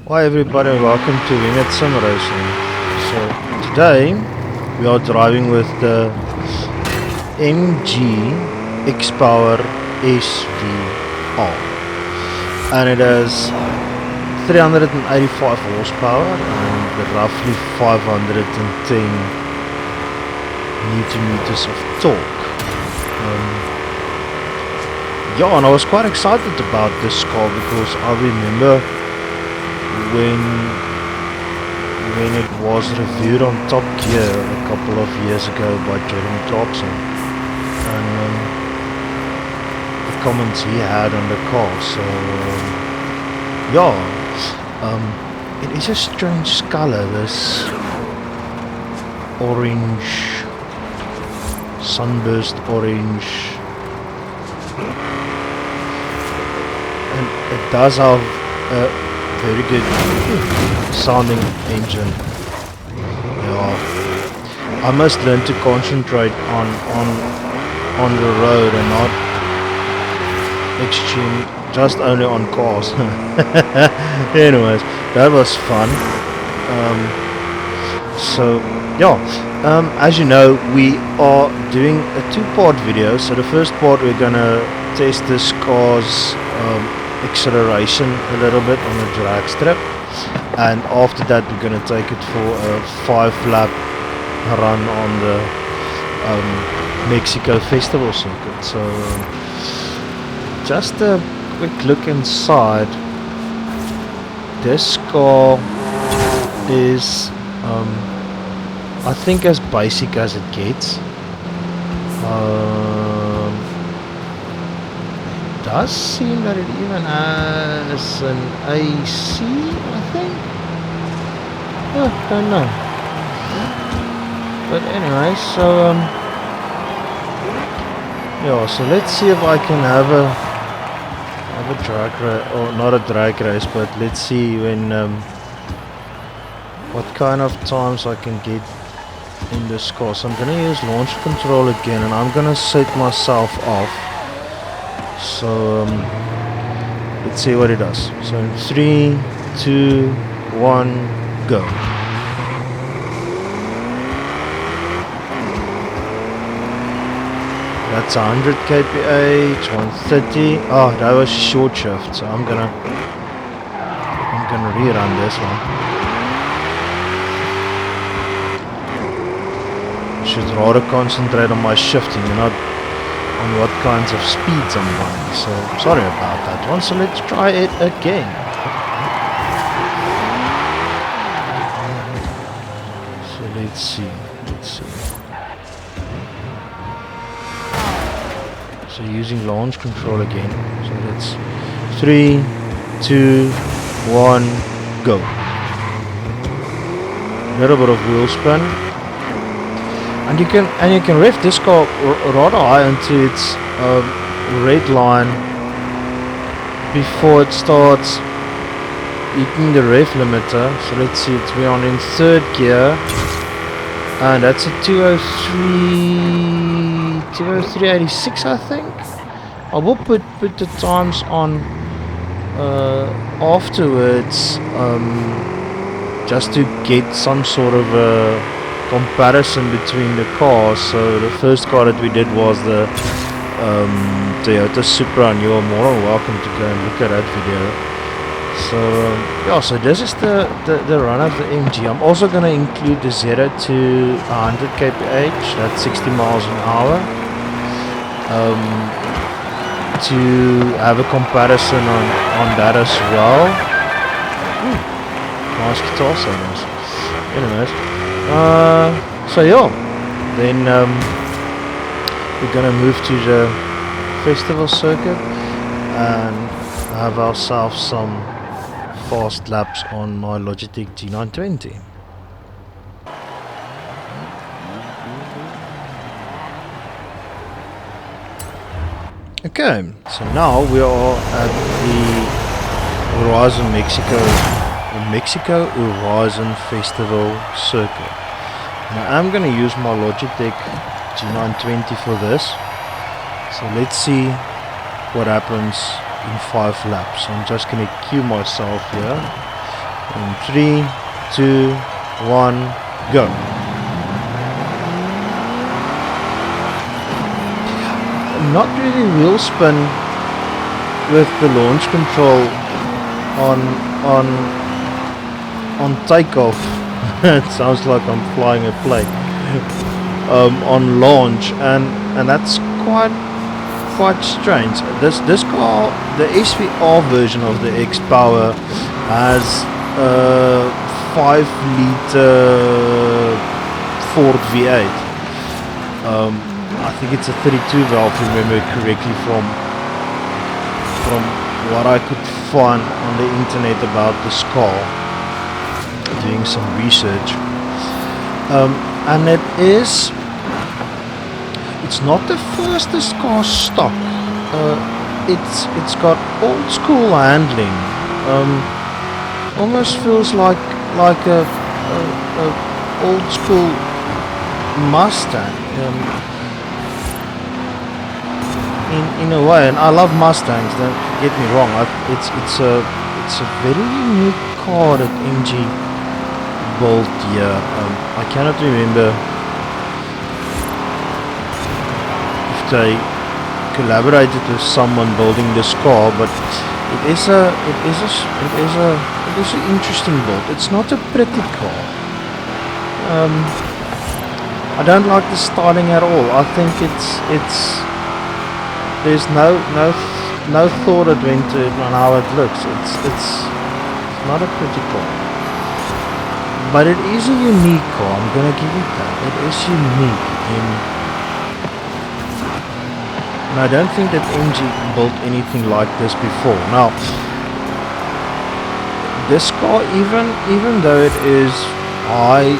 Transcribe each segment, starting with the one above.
Hi everybody, welcome to Winged Sim Racing. So today we are driving with the MG XPower SV-R, and it has 385 horsepower and roughly 510 Newton meters of torque. Yeah, and I was quite excited about this car because I remember when it was reviewed on Top Gear a couple of years ago by Jeremy Clarkson, and the comments he had on the car. So it is a strange color, this orange, sunburst orange, and it does have a very good sounding engine. Yeah, I must learn to concentrate on the road and not extreme, just only on cars. Anyways, that was fun. As you know, we are doing a two-part video. So the first part, we're gonna test this car's acceleration a little bit on a drag strip, and after that we're going to take it for a 5-lap run on the Mexico festival circuit. So just a quick look inside. This car is I think as basic as it gets. Does seem that it even has an AC, I think. Don't know. But anyway, so yeah, so let's see if I can have a drag race, or not a drag race, but let's see when what kind of times I can get in this car. So I'm gonna use launch control again, and I'm gonna set myself off. So let's see what it does. So in 3, 2, 1, go. That's 100 kph, 130. Oh, that was short shift. So I'm gonna rerun this one. Should rather concentrate on my shifting and not on what kinds of speeds I'm running. So sorry about that one. So let's try it again. So let's see. So using launch control again. So that's 3, 2, 1, go. A little bit of wheel spin. And you can rev this car rather high into its red line before it starts hitting the rev limiter. So let's see, we're on in 3rd gear, and that's a 203.86, I think. I will put the times on afterwards, just to get some sort of a comparison between the cars. So the first car that we did was the Toyota Supra, and you are more than welcome to go and look at that video. So yeah, so this is the run of the MG. I'm also going to include the 0 to 100 kph, that's 60 miles an hour, to have a comparison on that as well. Ooh, nice guitar solos. Anyways, so yeah, then we're gonna move to the festival circuit and have ourselves some fast laps on my Logitech G920. Okay, so now we are at the Horizon Mexico Horizon Festival circuit. Now I'm going to use my Logitech G920 for this. So let's see what happens in 5 laps. I'm just going to cue myself here In 3, 2, 1, go. Not really wheel spin with the launch control on takeoff. It sounds like I'm flying a plane. On launch, and that's quite strange. This car, the SV-R version of the XPower, has a 5-liter Ford V8. I think it's a 32 valve, if I remember correctly, from what I could find on the internet about this car, doing some research. And it's not the fastest car stock. It's got old school handling. Almost feels like a old school Mustang. In a way, and I love Mustangs. Don't get me wrong. It's a very unique car that MG built here. I cannot remember if they collaborated with someone building this car, but it is an interesting build. It's not a pretty car. I don't like the styling at all. I think there's no thought that went to it on how it looks. It's not a pretty car, but it is a unique car. I'm gonna give it that. It is unique, and I don't think that MG built anything like this before. Now, this car, even though it is high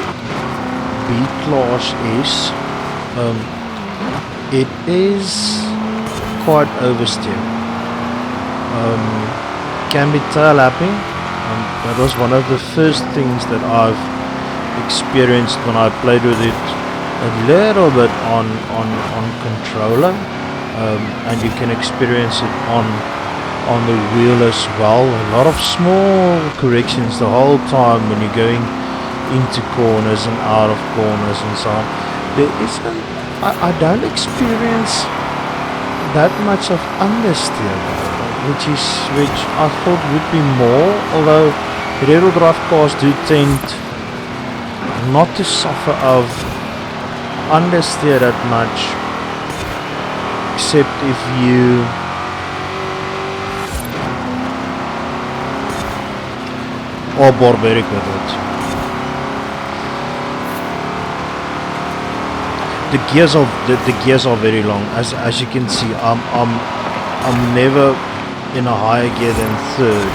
B-Class S, it is quite oversteer. Can be tail lapping. That was one of the first things that I've experienced when I played with it a little bit on controller, and you can experience it on the wheel as well. A lot of small corrections the whole time when you're going into corners and out of corners and so on. There isn't, I don't experience that much of understeer, which I thought would be more, although rear-wheel drive cars do tend not to suffer of understeer that much, except if you are barbaric with it. The gears are very long. As you can see, I'm never in a higher gear than third.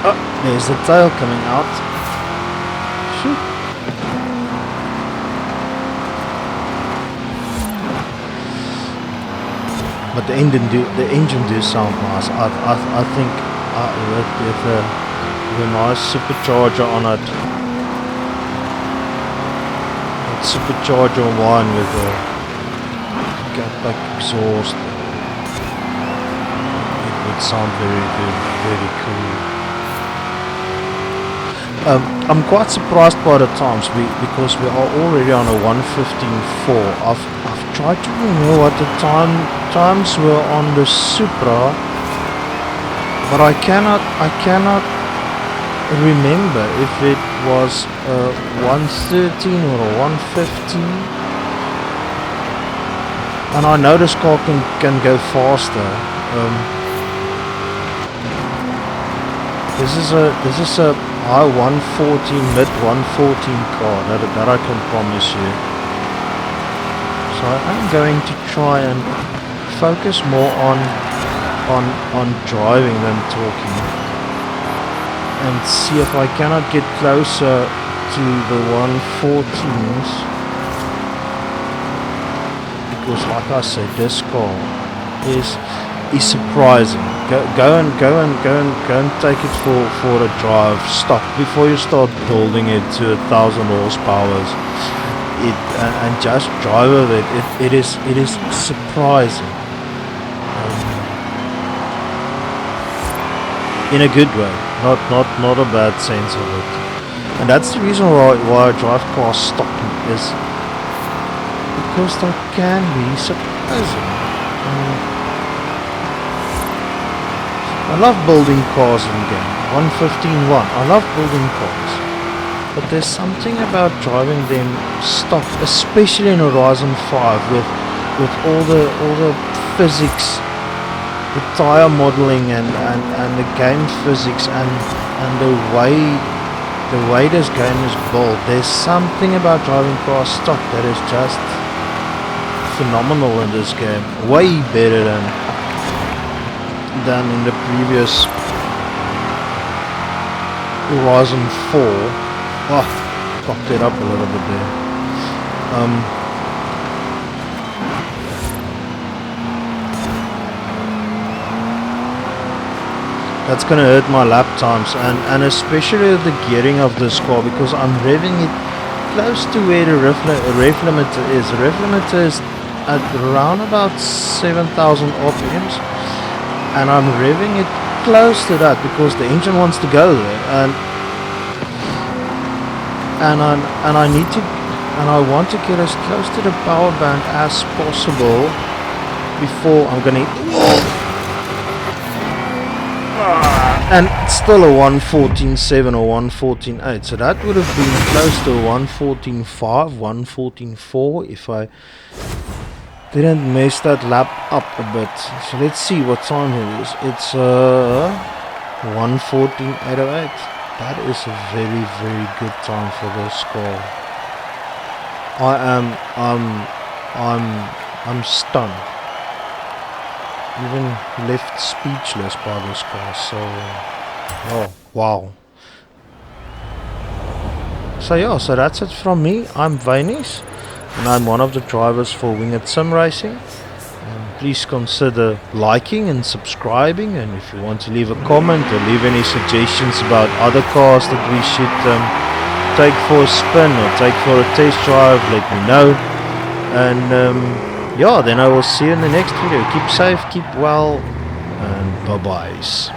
Oh, there's the tail coming out. Shoot. But the engine do sound nice. I think with a nice supercharger on it. Supercharger one with a catback exhaust, it would sound very cool. I'm quite surprised by the times because we are already on a 1:15.4. I've tried to remember what the times were on the Supra, but I cannot remember if it was 1:13 or a 1:15, and I know this car can go faster. This is a high 114, mid 114 car that I can promise you. So I'm going to try and focus more on driving than talking, and see if I cannot get closer to the 114s, because like I said, this car is surprising. Go and take it for a drive. Stop before you start building it to 1,000 horsepower. And just drive with it. It is surprising. In a good way, Not a bad sense of it. And that's the reason why I drive cars stock is because they can be surprising. I love building cars in game. 115.1. I love building cars. But there's something about driving them stock, especially in Horizon 5 with all the physics, the tire modeling and the game physics and the way this game is built. There's something about driving cars stock that is just phenomenal in this game. Way better than in the previous Horizon 4. Oh, cocked it up a little bit there. That's gonna hurt my lap times and especially the gearing of this car because I'm revving it close to where the rev limiter is. The rev limiter is at around about 7,000 RPMs and I'm revving it close to that because the engine wants to go there and I need to, and I want to get as close to the power band as possible before I'm gonna and it's still a 114.7 or 114.8, so that would have been close to 114.5, 114.4 if I didn't mess that lap up a bit. So let's see what time it is. It's 114.808. That is a very, very good time for this car. I'm stunned. Even left speechless by this car. So, oh wow. So yeah, so that's it from me. I'm Vainis, and I'm one of the drivers for Winged Sim Racing. Please consider liking and subscribing, and if you want to leave a comment or leave any suggestions about other cars that we should take for a spin or take for a test drive, let me know. And yeah, then I will see you in the next video. Keep safe, keep well, and bye-byes.